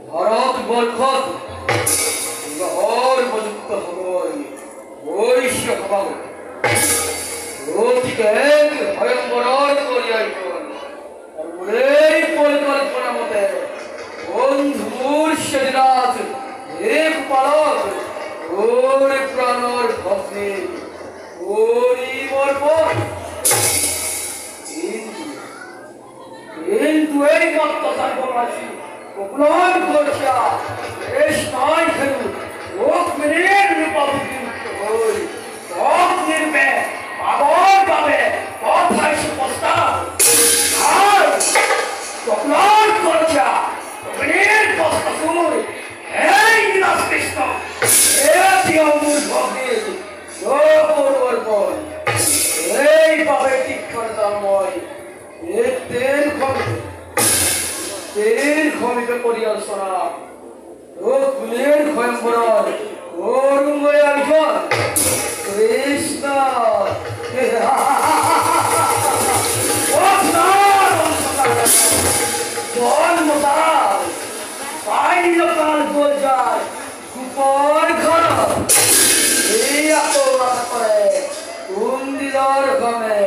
ভারত বর্ষত গহর উপযুক্ত সময় বৈশ্য সভাগ গতিকে ভয়ঙ্কর করিয়াই এই পরিকল্পনা মতে বন্ধুর সেদিরাজ এক পালক ওর প্রাণর ভগ্নে পরিবর্তন কিন্তু এই মত্ততার বলাছি উপলন করছা এস নয় খেলু লোক মেরের রিপাবলিক হই সব নির্বে আবার পাবে কথাই সে প্রস্তাব আর উপলন করছা মেরের প্রস্তাব শুনুন এই নাস্তিষ্ট এটি অমূল ভগির পরিবর্তন এই পাবে ঠিক করতাময় তেল খমিকে পরিয়ালসনা ও কুলের খয়ম্বর অরুঙ্গয় আলফন কৃষ্ণ জন্মতার বাইলকাল গোলজার কুপর ঘর এই আত্মরাত করে কুন্দিদার গমে